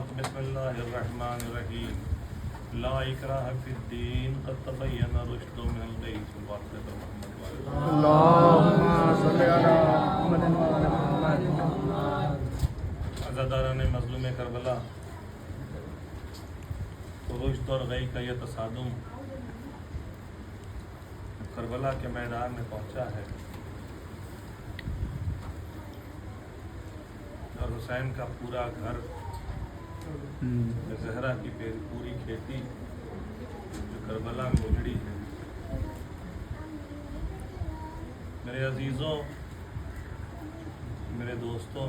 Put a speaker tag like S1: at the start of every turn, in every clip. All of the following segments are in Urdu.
S1: بسم اللہ الرحمن الرحیم لا اکراہ فی الدین قد تبین الرشد من الغی صلوات محمد
S2: اللہم صلی علی محمد وعلی محمد۔
S1: عزاداران مظلوم کربلا، رشد اور غی کا یہ تصادم کربلا کے میدان میں پہنچا ہے اور حسین کا پورا گھر، زہرا کی پوری کھیتی جو کربلا میں اجڑی ہے۔ میرے عزیزوں، میرے دوستوں،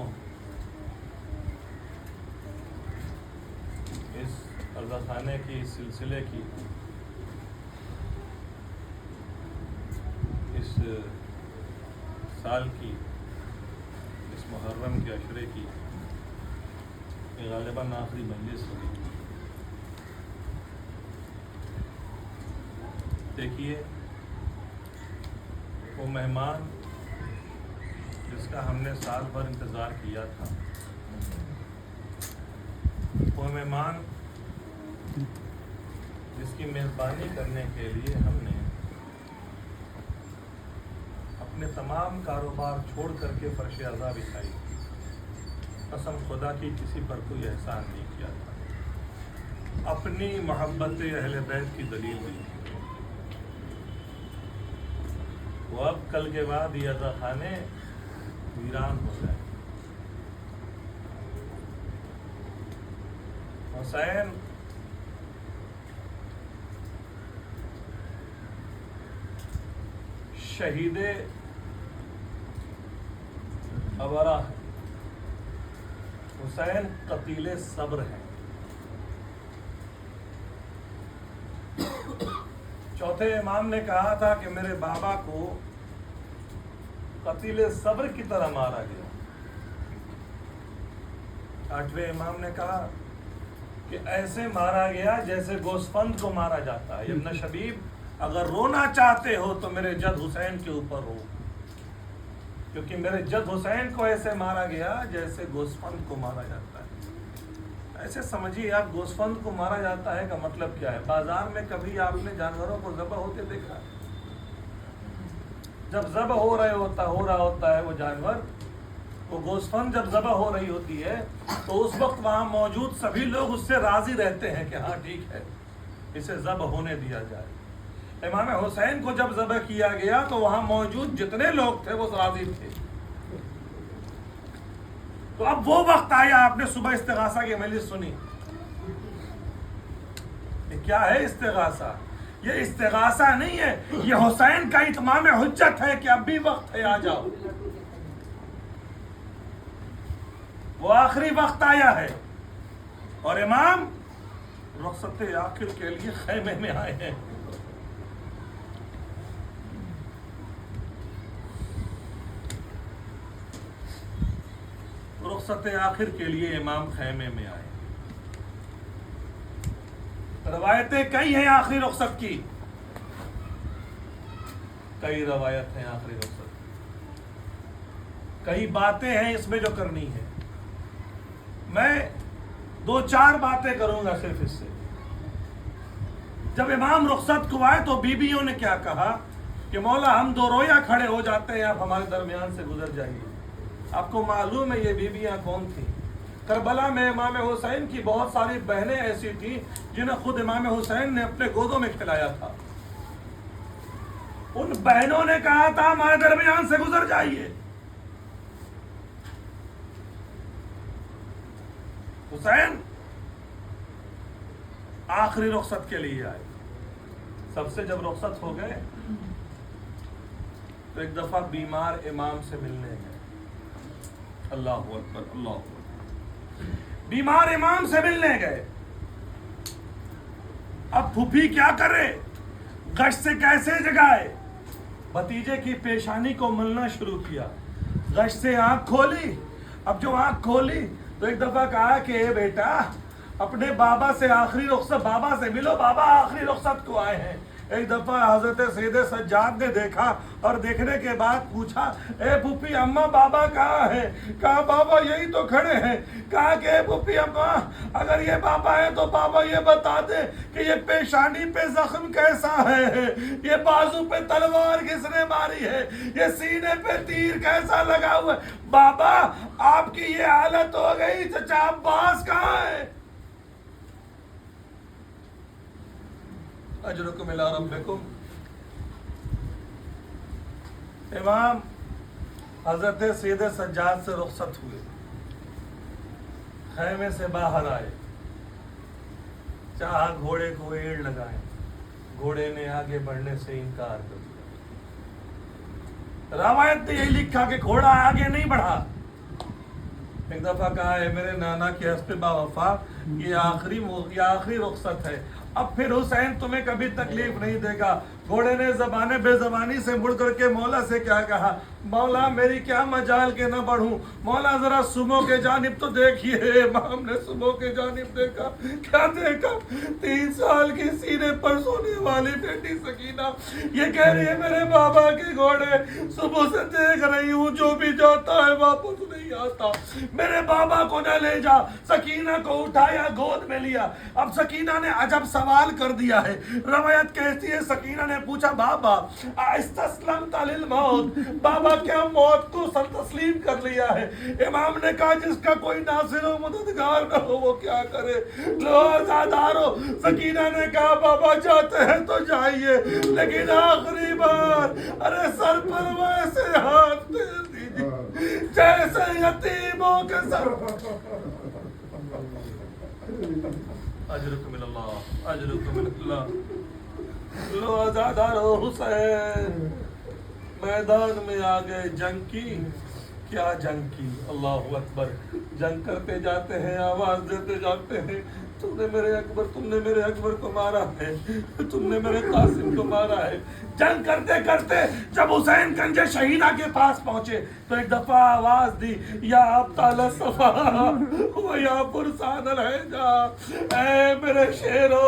S1: اس عزا خانے کی، اس سلسلے کی، اس سال کی، اس محرم کے عشرے کی یہ غالباً آخری مجلس ہوگی۔ دیکھیے، وہ مہمان جس کا ہم نے سال بھر انتظار کیا تھا، وہ مہمان جس کی میزبانی کرنے کے لیے ہم نے اپنے تمام کاروبار چھوڑ کر کے فرش عزا بچھائی، قسم خدا کی کسی پر کوئی احسان نہیں کیا تھا، اپنی محبت اہل بیت کی دلیل دی۔ وہ اب کل کے بعد یہ عزا خانے ویران ہو جائے۔ حسین شہید ابرا ہے، حسین قتیل صبر ہے۔ چوتھے امام نے کہا تھا کہ میرے بابا کو قتیل صبر کی طرح مارا گیا۔ آٹھویں امام نے کہا کہ ایسے مارا گیا جیسے گوسفند کو مارا جاتا ہے۔ ابن شبیب، اگر رونا چاہتے ہو تو میرے جد حسین کے اوپر رو، کیونکہ میرے جد حسین کو ایسے مارا گیا جیسے گوسفند کو مارا جاتا ہے۔ ایسے سمجھیے آپ، گوسفند کو مارا جاتا ہے کا مطلب کیا ہے؟ بازار میں کبھی آپ نے جانوروں کو ذبح ہوتے دیکھا؟ جب ذبح ہو رہا ہوتا ہے وہ جانور، وہ گوسفند جب ذبح ہو رہی ہوتی ہے تو اس وقت وہاں موجود سبھی لوگ اس سے راضی رہتے ہیں کہ ہاں ٹھیک ہے، اسے ذبح ہونے دیا جائے۔ امام حسین کو جب ذبح کیا گیا تو وہاں موجود جتنے لوگ تھے وہ راضی تھے۔ تو اب وہ وقت آیا، آپ نے صبح استغاثہ کی مجلس سنی۔ یہ کیا ہے استغاثہ؟ یہ استغاثہ نہیں ہے، یہ حسین کا اتمام حجت ہے کہ اب بھی وقت ہے، آ جاؤ۔ وہ آخری وقت آیا ہے اور امام رخصت آخر کے لیے خیمے میں آئے ہیں۔ رخصت آخر کے لیے امام خیمے میں آئے۔ روایتیں کئی ہیں آخری رخصت کی، کئی روایت ہیں آخری رخصت، کئی باتیں ہیں اس میں جو کرنی ہے۔ میں دو چار باتیں کروں گا صرف اس سے۔ جب امام رخصت کو آئے تو بیویوں نے کیا کہا کہ مولا ہم دو رویا کھڑے ہو جاتے ہیں، آپ ہمارے درمیان سے گزر جائیے۔ آپ کو معلوم ہے یہ بیویاں کون تھیں؟ کربلا میں امام حسین کی بہت ساری بہنیں ایسی تھیں جنہیں خود امام حسین نے اپنے گودوں میں کھلایا تھا۔ ان بہنوں نے کہا تھا ہمارے درمیان سے گزر جائیے۔ حسین آخری رخصت کے لیے آئے۔ سب سے جب رخصت ہو گئے تو ایک دفعہ بیمار امام سے ملنے گئے۔ اللہ اکبر، اللہ اکبر۔ بیمار امام سے ملنے گئے۔ اب پھوپھی کیا کرے؟ گشت سے کیسے جگائے؟ بھتیجے کی پیشانی کو ملنا شروع کیا، گشت سے آنکھ کھولی۔ اب جو آنکھ کھولی تو ایک دفعہ کہا کہ اے بیٹا، اپنے بابا سے آخری رخصت، بابا سے ملو، بابا آخری رخصت کو آئے ہیں۔ ایک دفعہ حضرت سید سجاد نے دیکھا اور دیکھنے کے بعد پوچھا اے پھوپھی اماں بابا کہاں ہے؟ کہا بابا یہی تو کھڑے ہیں۔ کہا کہ اے پھوپھی اماں اگر یہ بابا ہے تو بابا یہ بتا دے کہ یہ پیشانی پہ زخم کیسا ہے، یہ بازو پہ تلوار کس نے ماری ہے، یہ سینے پہ تیر کیسا لگا ہوا ہے۔ بابا آپ کی یہ حالت ہو گئی، چچا عباس کہاں ہے؟ اجرکم الی ربکم۔ امام حضرت سید سجاد سے رخصت ہوئے، خیمے سے باہر آئے، چاہا گھوڑے کو ایڑ لگائیں، گھوڑے نے آگے بڑھنے سے انکار کر دیا۔ روایت نے یہی لکھا کہ گھوڑا آگے نہیں بڑھا۔ ایک دفعہ کہا ہے میرے نانا کے حسب با وفا یہ آخری رخصت ہے، اب پھر حسین تمہیں کبھی تکلیف نہیں دے گا۔ گھوڑے نے زبان بے زبانی سے مڑ کر کے مولا سے کیا کہا، مولا میری کیا مجال کے نہ بڑھوں، مولا ذرا صبح کے جانب تو دیکھیے۔ امام نے صبح کے جانب دیکھا، کیا دیکھا؟ 3 سال کی سینے پر سونے والی بیٹی سکینہ یہ کہہ رہی ہے میرے بابا کے گھوڑے صبح سے دیکھ رہی ہوں، جو بھی جاتا ہے واپس نہیں آتا، میرے بابا کو نہ لے جا۔ سکینہ کو اٹھایا، گود میں لیا۔ اب سکینہ نے عجب سوال کر دیا ہے، روایت کہتی ہے سکینہ نے پوچھا بابا استسلمت للموت، بابا کیا موت کو سر تسلیم کر لیا ہے؟ امام نے کہا جس کا کوئی ناصر و مددگار نہ ہو وہ کیا کرے، لو آزادارو۔ سکینہ نے کہا بابا جاتے ہیں تو جائیے لیکن آخری بار ارے سر پر ویسے ہاتھ پھیر دیجیے جیسے یتیموں کے سر۔ اجرکم اللہ، اجرکم اللہ۔ لو آزادارو حسین میدان میں آ گئے جنگ کی، کیا جنگ کی، اللہ اکبر۔ جنگ کرتے جاتے ہیں، آواز دیتے جاتے ہیں تم نے میرے اکبر کو مارا ہے، تم نے میرے قاسم کو مارا ہے۔ جنگ کرتے کرتے جب حسین گنج شہیدہ کے پاس پہنچے تو ایک دفعہ آواز دی یا ابطال الصفا و یا فرسان الحجا، اے میرے شیرو،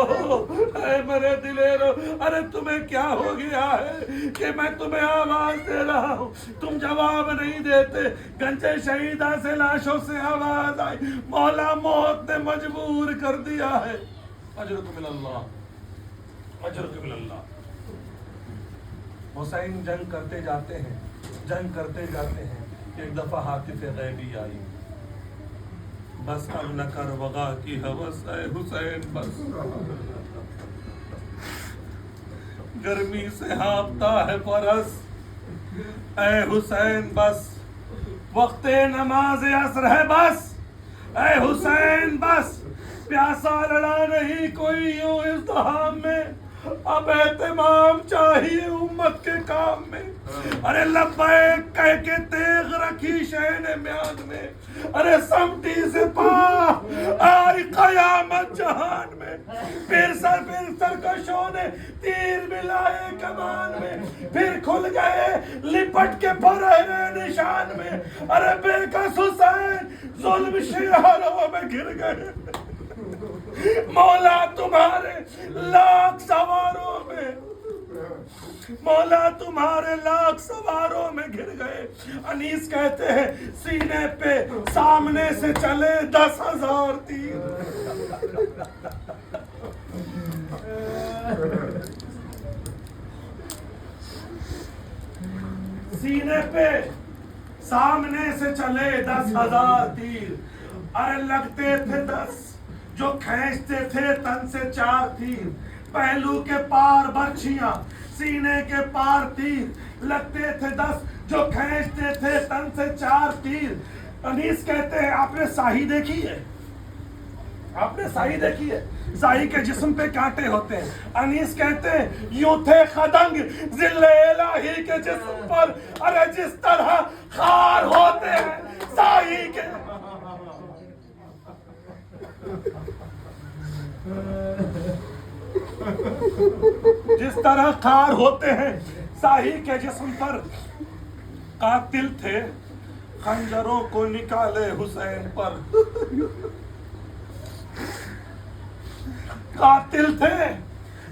S1: اے میرے دلیرو، ارے تمہیں کیا ہو گیا ہے کہ میں تمہیں آواز دے رہا ہوں تم جواب نہیں دیتے؟ گنج شہیدہ سے لاشوں سے آواز آئی، مولا موت نے مجبور کر دیا ہے۔ اجرکم اللہ، اجرکم اللہ۔ حسین جنگ کرتے جاتے ہیں، جنگ کرتے جاتے ہیں، ایک دفعہ حاطف غیبی آئی، بس اب نہ کر وغا کی ہوس اے حسین، بس گرمی سے ہانپتا ہے فرس اے حسین، بس وقت نماز عصر ہے، بس اے حسین بس پیاسا لڑا نہیں کوئی یوں ازدحام میں، اب اہتمام چاہیے امت کے کام میں۔ ارے لبیک کہہ کے تیغ رکھی شہن میان میں، ارے سمٹی سپا آئی قیامت جہان میں، پھر سرکشوں نے تیر ملائے کمان میں، پھر کھل گئے لپٹ کے پرہرے نشان میں، ارے بے کس حسین ظلم شہروں میں گر گئے، مولا تمہارے لاکھ سواروں میں، مولا تمہارے لاکھ سواروں میں گر گئے۔ انیس کہتے ہیں سینے پہ سامنے سے چلے 10,000 تیر، سینے پہ سامنے سے چلے 10,000 تیر، ارے لگتے تھے 10 جو کھینچتے تھے تن سے 4 تیر، پہلو کے پار برچھیاں سینے کے پار تیر، لگتے تھے 10 جو کھینچتے تھے تن سے 4 تیر۔ انیس کہتے ہیں آپ نے ساہی دیکھی ہے، آپ نے ساہی دیکھی ہے، ساہی کے جسم پہ کانٹے ہوتے ہیں۔ انیس کہتے ہیں یوں تھے خدنگ ذل الہی کے جسم پر، ارے جس طرح خار ہوتے ہیں ساہی کے، جس طرح خار ہوتے ہیں ساہی کے جسم پر۔ قاتل تھے خنجروں کو نکالے حسین پر، قاتل تھے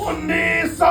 S1: 1900